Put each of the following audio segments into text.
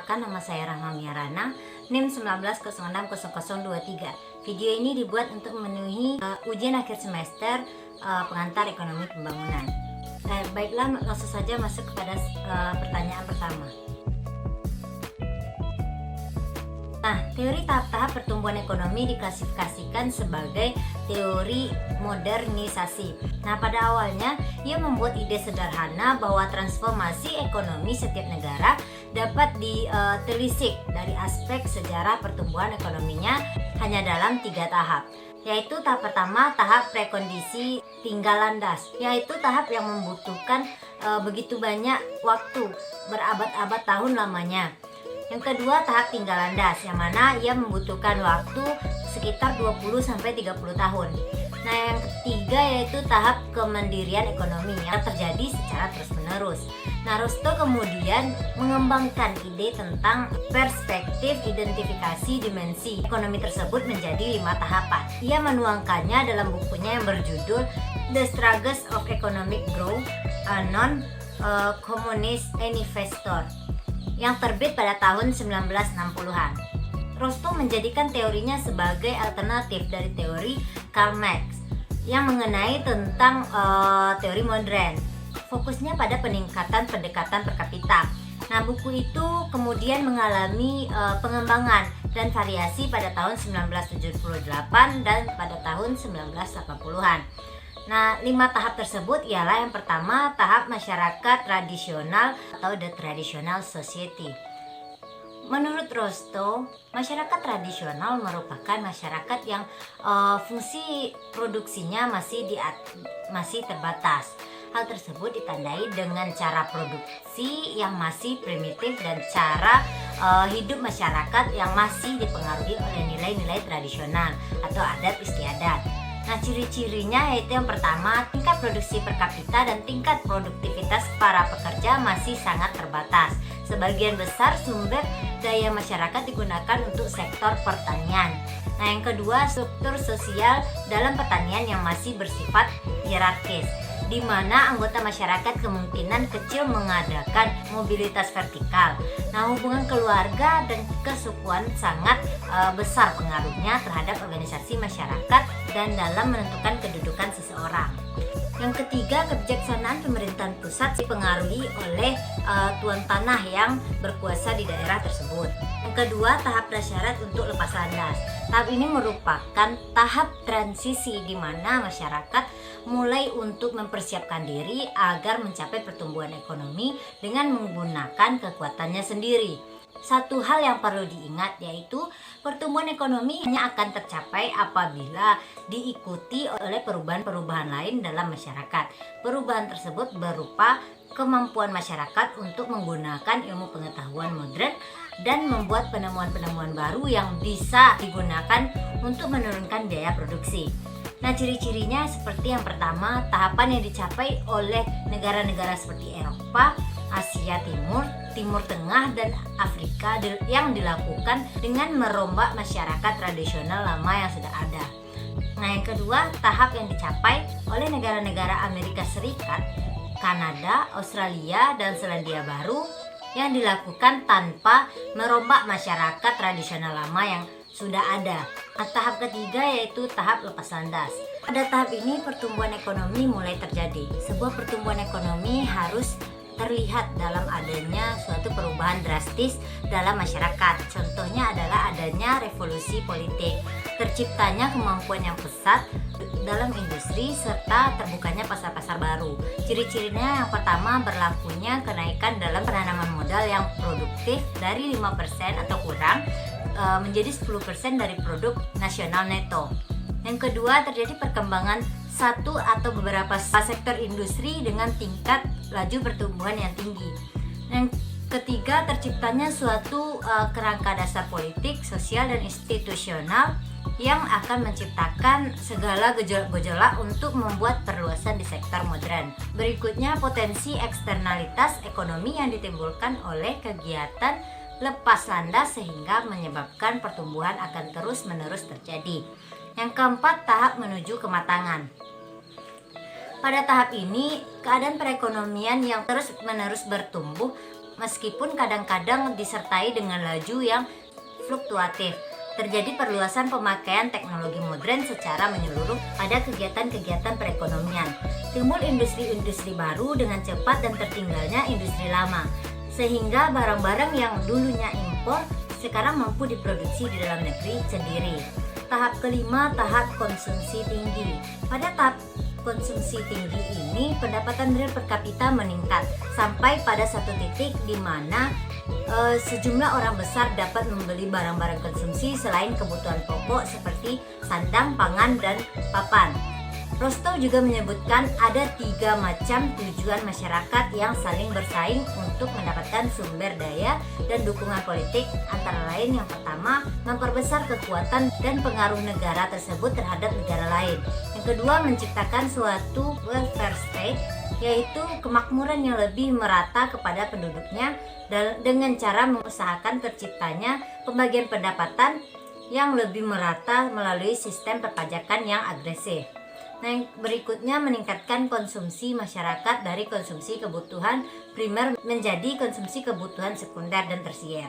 Perkenalkan, nama saya Rahma Miarana, NIM 19060023. Video ini dibuat untuk memenuhi ujian akhir semester pengantar ekonomi pembangunan. Baiklah, langsung saja masuk kepada pertanyaan pertama. Nah, teori tahap-tahap pertumbuhan ekonomi diklasifikasikan sebagai teori modernisasi. Nah, pada awalnya ia membuat ide sederhana bahwa transformasi ekonomi setiap negara dapat ditelisik dari aspek sejarah pertumbuhan ekonominya hanya dalam 3 tahap. Yaitu tahap pertama, tahap prekondisi tinggal landas, yaitu tahap yang membutuhkan begitu banyak waktu, berabad-abad tahun lamanya. Yang kedua, tahap tinggal landas, yang mana ia membutuhkan waktu sekitar 20-30 tahun. Nah, yang ketiga yaitu tahap kemandirian ekonomi yang terjadi secara terus-menerus. Nah, Rosto kemudian mengembangkan ide tentang perspektif identifikasi dimensi ekonomi tersebut menjadi 5 tahapan. Ia menuangkannya dalam bukunya yang berjudul The Struggles of Economic Growth, a Non-Communist Manifesto, yang terbit pada tahun 1960-an. Rosto menjadikan teorinya sebagai alternatif dari teori Karl Marx yang mengenai tentang teori modern. Fokusnya pada peningkatan pendekatan per kapita. Nah, buku itu kemudian mengalami pengembangan dan variasi pada tahun 1978 dan pada tahun 1980-an. Nah, 5 tahap tersebut ialah yang pertama, tahap masyarakat tradisional atau the traditional society. Menurut Rosto, masyarakat tradisional merupakan masyarakat yang fungsi produksinya masih terbatas. Hal tersebut ditandai dengan cara produksi yang masih primitif dan cara hidup masyarakat yang masih dipengaruhi oleh nilai-nilai tradisional atau adat istiadat. Nah, ciri-cirinya yaitu yang pertama, tingkat produksi per kapita dan tingkat produktivitas para pekerja masih sangat terbatas. Sebagian besar sumber daya masyarakat digunakan untuk sektor pertanian. Nah, yang kedua, struktur sosial dalam pertanian yang masih bersifat hierarkis, di mana anggota masyarakat kemungkinan kecil mengadakan mobilitas vertikal. Nah, hubungan keluarga dan kesukuan sangat besar pengaruhnya terhadap organisasi masyarakat dan dalam menentukan kedudukan seseorang. Yang ketiga, kebijaksanaan pemerintahan pusat dipengaruhi oleh tuan tanah yang berkuasa di daerah tersebut. Yang kedua, tahap prasyarat untuk lepas landas. Tahap ini merupakan tahap transisi di mana masyarakat mulai untuk mempersiapkan diri agar mencapai pertumbuhan ekonomi dengan menggunakan kekuatannya sendiri. Satu hal yang perlu diingat yaitu pertumbuhan ekonomi hanya akan tercapai apabila diikuti oleh perubahan-perubahan lain dalam masyarakat. Perubahan tersebut berupa kemampuan masyarakat untuk menggunakan ilmu pengetahuan modern dan membuat penemuan-penemuan baru yang bisa digunakan untuk menurunkan biaya produksi. Nah, ciri-cirinya seperti yang pertama, tahapan yang dicapai oleh negara-negara seperti Eropa, Asia Timur, Timur Tengah, dan Afrika yang dilakukan dengan merombak masyarakat tradisional lama yang sudah ada. Nah, yang kedua, tahap yang dicapai oleh negara-negara Amerika Serikat, Kanada, Australia, dan Selandia Baru yang dilakukan tanpa merombak masyarakat tradisional lama yang sudah ada. Nah, tahap ketiga yaitu tahap lepas landas. Pada tahap ini pertumbuhan ekonomi mulai terjadi. Sebuah pertumbuhan ekonomi harus terlihat dalam adanya suatu perubahan drastis dalam masyarakat. Contohnya adalah adanya revolusi politik, terciptanya kemampuan yang pesat dalam industri, serta terbukanya pasar-pasar baru. Ciri-cirinya yang pertama, berlakunya kenaikan dalam penanaman modal yang produktif dari 5% atau kurang menjadi 10% dari produk nasional neto. Yang kedua, terjadi perkembangan satu atau beberapa sektor industri dengan tingkat laju pertumbuhan yang tinggi. Yang ketiga, terciptanya suatu kerangka dasar politik, sosial, dan institusional yang akan menciptakan segala gejolak untuk membuat perluasan di sektor modern. Berikutnya, potensi eksternalitas ekonomi yang ditimbulkan oleh kegiatan lepas landas sehingga menyebabkan pertumbuhan akan terus-menerus terjadi. Yang keempat, tahap menuju kematangan. Pada tahap ini, keadaan perekonomian yang terus-menerus bertumbuh meskipun kadang-kadang disertai dengan laju yang fluktuatif. Terjadi perluasan pemakaian teknologi modern secara menyeluruh pada kegiatan-kegiatan perekonomian. Timbul industri-industri baru dengan cepat dan tertinggalnya industri lama, sehingga barang-barang yang dulunya impor sekarang mampu diproduksi di dalam negeri sendiri. Tahap kelima, tahap konsumsi tinggi. Pada tahap konsumsi tinggi ini, pendapatan real per kapita meningkat sampai pada satu titik di mana sejumlah orang besar dapat membeli barang-barang konsumsi selain kebutuhan pokok seperti sandang, pangan, dan papan. Rostow juga menyebutkan ada 3 macam tujuan masyarakat yang saling bersaing untuk mendapatkan sumber daya dan dukungan politik, antara lain yang pertama, memperbesar kekuatan dan pengaruh negara tersebut terhadap negara lain. Yang kedua, menciptakan suatu welfare state, yaitu kemakmuran yang lebih merata kepada penduduknya dengan cara mengusahakan terciptanya pembagian pendapatan yang lebih merata melalui sistem perpajakan yang agresif. Nah, yang berikutnya, meningkatkan konsumsi masyarakat dari konsumsi kebutuhan primer menjadi konsumsi kebutuhan sekunder dan tersier.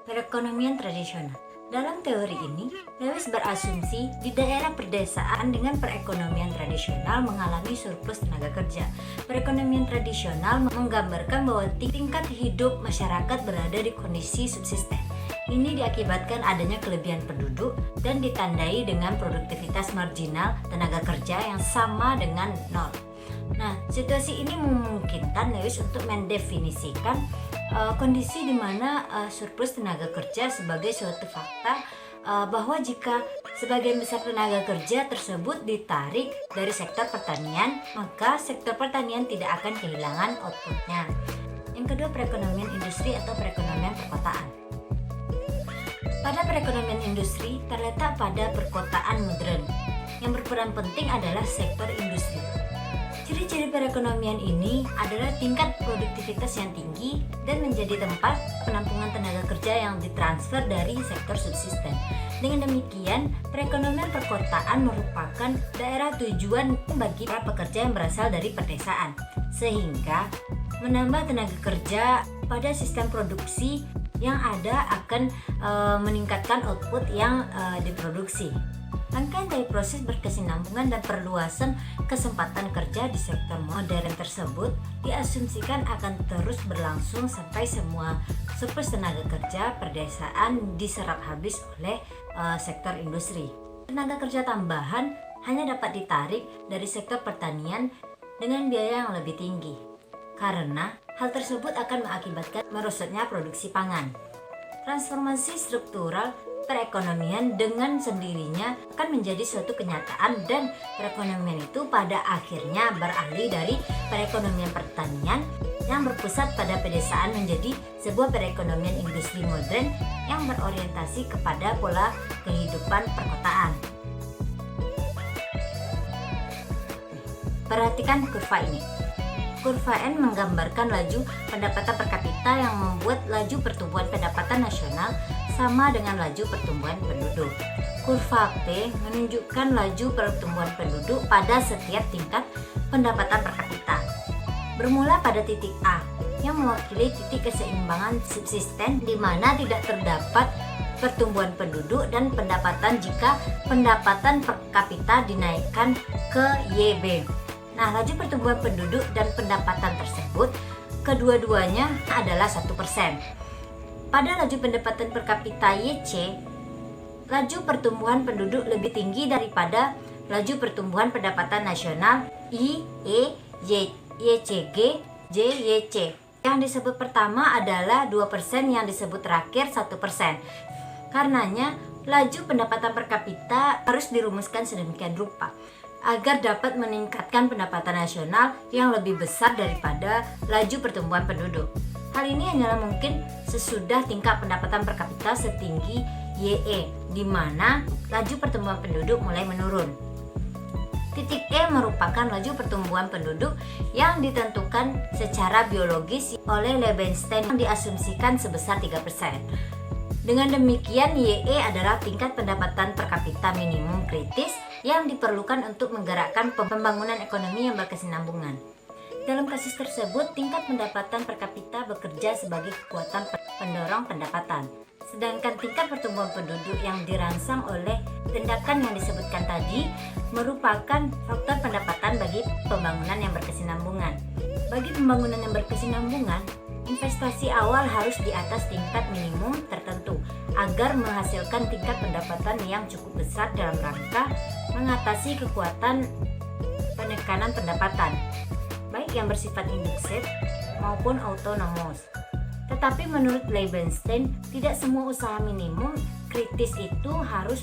Perekonomian tradisional. Dalam teori ini, Lewis berasumsi di daerah perdesaan dengan perekonomian tradisional mengalami surplus tenaga kerja. Perekonomian tradisional menggambarkan bahwa tingkat hidup masyarakat berada di kondisi subsisten. Ini diakibatkan adanya kelebihan penduduk dan ditandai dengan produktivitas marginal tenaga kerja yang sama dengan nol. Nah, situasi ini memungkinkan Lewis untuk mendefinisikan kondisi di mana surplus tenaga kerja sebagai suatu fakta bahwa jika sebagian besar tenaga kerja tersebut ditarik dari sektor pertanian, maka sektor pertanian tidak akan kehilangan outputnya. Yang kedua, perekonomian industri atau perekonomian perkotaan. Pada perekonomian industri terletak pada perkotaan modern. Yang berperan penting adalah sektor industri. Ciri-ciri perekonomian ini adalah tingkat produktivitas yang tinggi dan menjadi tempat penampungan tenaga kerja yang ditransfer dari sektor subsisten. Dengan demikian, perekonomian perkotaan merupakan daerah tujuan bagi para pekerja yang berasal dari pedesaan, sehingga menambah tenaga kerja pada sistem produksi yang ada akan meningkatkan output yang diproduksi. Rangkaian dari proses berkesinambungan dan perluasan kesempatan kerja di sektor modern tersebut diasumsikan akan terus berlangsung sampai semua surplus tenaga kerja perdesaan diserap habis oleh sektor industri. Tenaga kerja tambahan hanya dapat ditarik dari sektor pertanian dengan biaya yang lebih tinggi, karena hal tersebut akan mengakibatkan merosotnya produksi pangan. Transformasi struktural perekonomian dengan sendirinya akan menjadi suatu kenyataan, dan perekonomian itu pada akhirnya beralih dari perekonomian pertanian yang berpusat pada pedesaan menjadi sebuah perekonomian industri modern yang berorientasi kepada pola kehidupan perkotaan. Perhatikan kurva ini. Kurva N menggambarkan laju pendapatan per kapita yang membuat laju pertumbuhan pendapatan nasional sama dengan laju pertumbuhan penduduk. Kurva P menunjukkan laju pertumbuhan penduduk pada setiap tingkat pendapatan per kapita. Bermula pada titik A yang mewakili titik keseimbangan subsisten di mana tidak terdapat pertumbuhan penduduk dan pendapatan jika pendapatan per kapita dinaikkan ke YB. Nah, laju pertumbuhan penduduk dan pendapatan tersebut kedua-duanya adalah 1%. Pada laju pendapatan per kapita YC, laju pertumbuhan penduduk lebih tinggi daripada laju pertumbuhan pendapatan nasional YCG, JYC. Yang disebut pertama adalah 2%, yang disebut terakhir 1%. Karenanya, laju pendapatan per kapita harus dirumuskan sedemikian rupa agar dapat meningkatkan pendapatan nasional yang lebih besar daripada laju pertumbuhan penduduk. Hal ini hanyalah mungkin sesudah tingkat pendapatan per kapita setinggi YE, di mana laju pertumbuhan penduduk mulai menurun. Titik E merupakan laju pertumbuhan penduduk yang ditentukan secara biologis oleh Liebenstein yang diasumsikan sebesar 3%. Dengan demikian, YE adalah tingkat pendapatan per kapita minimum kritis yang diperlukan untuk menggerakkan pembangunan ekonomi yang berkesinambungan. Dalam kasus tersebut, tingkat pendapatan per kapita bekerja sebagai kekuatan pendorong pendapatan. Sedangkan tingkat pertumbuhan penduduk yang dirangsang oleh tindakan yang disebutkan tadi merupakan faktor pendapatan bagi pembangunan yang berkesinambungan. Bagi pembangunan yang berkesinambungan, investasi awal harus di atas tingkat minimum tertentu agar menghasilkan tingkat pendapatan yang cukup besar dalam rangka mengatasi kekuatan penekanan pendapatan, baik yang bersifat inductive maupun autonomous. Tetapi menurut Leibenstein, tidak semua usaha minimum kritis itu harus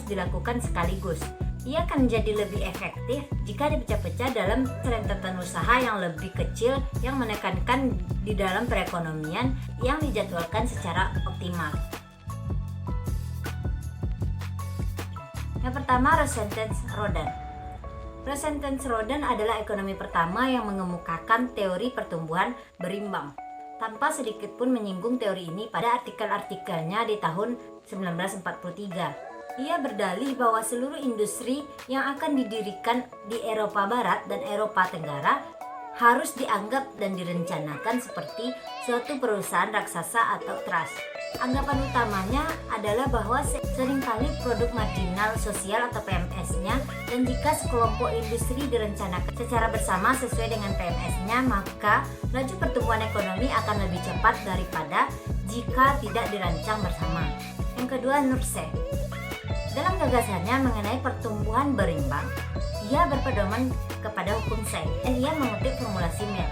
dilakukan sekaligus. Ia akan menjadi lebih efektif jika dipecah-pecah dalam rentetan usaha yang lebih kecil yang menekankan di dalam perekonomian yang dijadwalkan secara optimal. Yang pertama, Rosenthal-Rodan. Rosenthal-Rodan adalah ekonomi pertama yang mengemukakan teori pertumbuhan berimbang. Tanpa sedikit pun menyinggung teori ini pada artikel-artikelnya di tahun 1943. Ia berdalih bahwa seluruh industri yang akan didirikan di Eropa Barat dan Eropa Tenggara harus dianggap dan direncanakan seperti suatu perusahaan raksasa atau trust. Anggapan utamanya adalah bahwa seringkali produk marginal sosial atau PMS-nya, dan jika sekelompok industri direncanakan secara bersama sesuai dengan PMS-nya, maka laju pertumbuhan ekonomi akan lebih cepat daripada jika tidak dirancang bersama. Yang kedua, Nurse. Dalam gagasannya mengenai pertumbuhan berimbang, ia berpedoman kepada hukum Say, dan ia mengutip formulasi Mill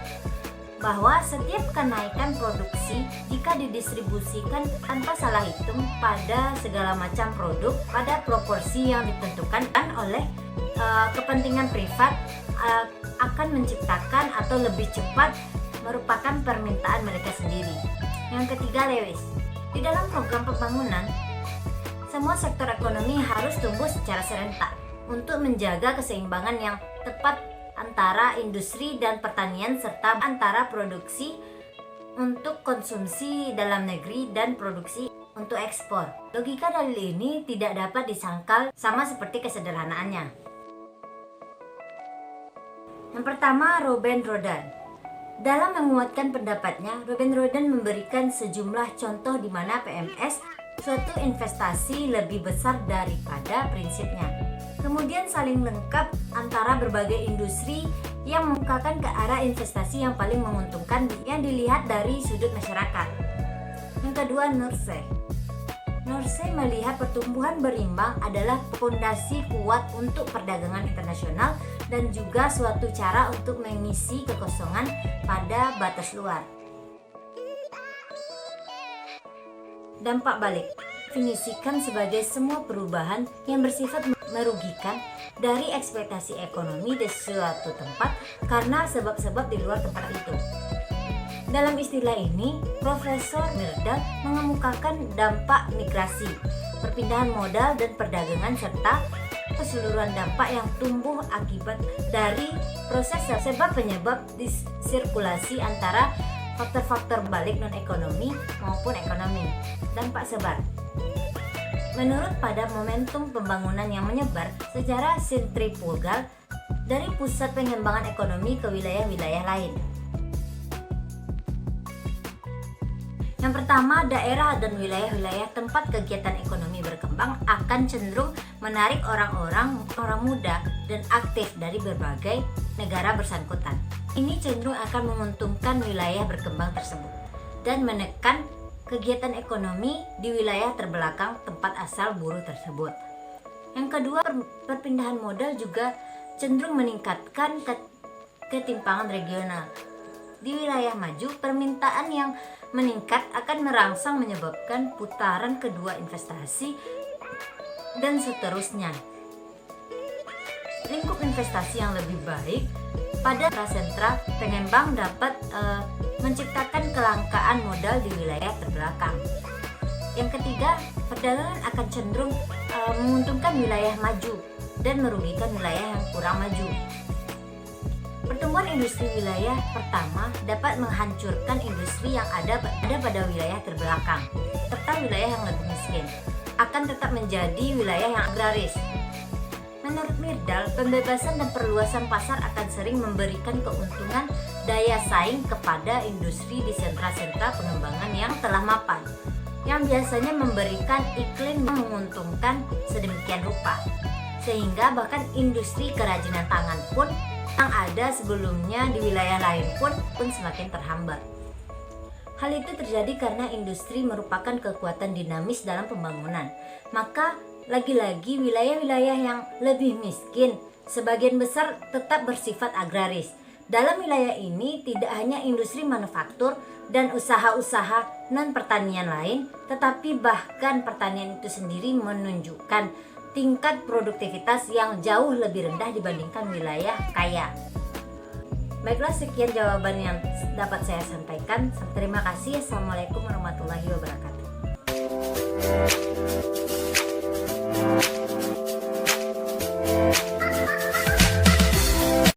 bahwa setiap kenaikan produksi jika didistribusikan tanpa salah hitung pada segala macam produk pada proporsi yang ditentukan oleh kepentingan privat akan menciptakan atau lebih cepat merupakan permintaan mereka sendiri. Yang ketiga, Lewis. Di dalam program pembangunan, semua sektor ekonomi harus tumbuh secara serentak untuk menjaga keseimbangan yang tepat antara industri dan pertanian serta antara produksi untuk konsumsi dalam negeri dan produksi untuk ekspor. Logika dalil ini tidak dapat disangkal sama seperti kesederhanaannya. Yang pertama, Robben-Rodan. Dalam menguatkan pendapatnya, Robben-Rodan memberikan sejumlah contoh di mana PMS suatu investasi lebih besar daripada prinsipnya. Kemudian saling lengkap antara berbagai industri yang mengemukakan ke arah investasi yang paling menguntungkan yang dilihat dari sudut masyarakat. Yang kedua, Nurse. Nurse melihat pertumbuhan berimbang adalah fondasi kuat untuk perdagangan internasional dan juga suatu cara untuk mengisi kekosongan pada batas luar. Dampak balik definisikan sebagai semua perubahan yang bersifat merugikan dari ekspektasi ekonomi di suatu tempat karena sebab-sebab di luar tempat itu. Dalam istilah ini, Profesor Myrdal mengemukakan dampak migrasi, perpindahan modal dan perdagangan serta keseluruhan dampak yang tumbuh akibat dari proses sebab penyebab sirkulasi antara faktor-faktor balik non-ekonomi maupun ekonomi. Dampak sebar. Menurut pada momentum pembangunan yang menyebar secara sentrifugal dari pusat pengembangan ekonomi ke wilayah-wilayah lain. Yang pertama, daerah dan wilayah-wilayah tempat kegiatan ekonomi berkembang akan cenderung menarik orang muda dan aktif dari berbagai negara bersangkutan. Ini cenderung akan menguntungkan wilayah berkembang tersebut dan menekan kegiatan ekonomi di wilayah terbelakang tempat asal buruh tersebut. Yang kedua, perpindahan modal juga cenderung meningkatkan ketimpangan regional. Di wilayah maju, permintaan yang meningkat akan merangsang menyebabkan putaran kedua investasi dan seterusnya. Lingkup investasi yang lebih baik pada sentra pengembang dapat menciptakan kelangkaan modal di wilayah terbelakang. Yang ketiga, perdagangan akan cenderung menguntungkan wilayah maju dan merugikan wilayah yang kurang maju. Pertumbuhan industri wilayah pertama dapat menghancurkan industri yang ada pada wilayah terbelakang, serta wilayah yang lebih miskin akan tetap menjadi wilayah yang agraris. Menurut Myrdal, pembebasan dan perluasan pasar akan sering memberikan keuntungan daya saing kepada industri di sentra-sentra pengembangan yang telah mapan, yang biasanya memberikan iklim yang menguntungkan sedemikian rupa, sehingga bahkan industri kerajinan tangan pun yang ada sebelumnya di wilayah lain pun semakin terhambat. Hal itu terjadi karena industri merupakan kekuatan dinamis dalam pembangunan. Maka lagi-lagi wilayah-wilayah yang lebih miskin sebagian besar tetap bersifat agraris. Dalam wilayah ini tidak hanya industri manufaktur dan usaha-usaha non-pertanian lain, tetapi bahkan pertanian itu sendiri menunjukkan tingkat produktivitas yang jauh lebih rendah dibandingkan wilayah kaya. Baiklah, sekian jawaban yang dapat saya sampaikan. Terima kasih. Assalamualaikum warahmatullahi wabarakatuh.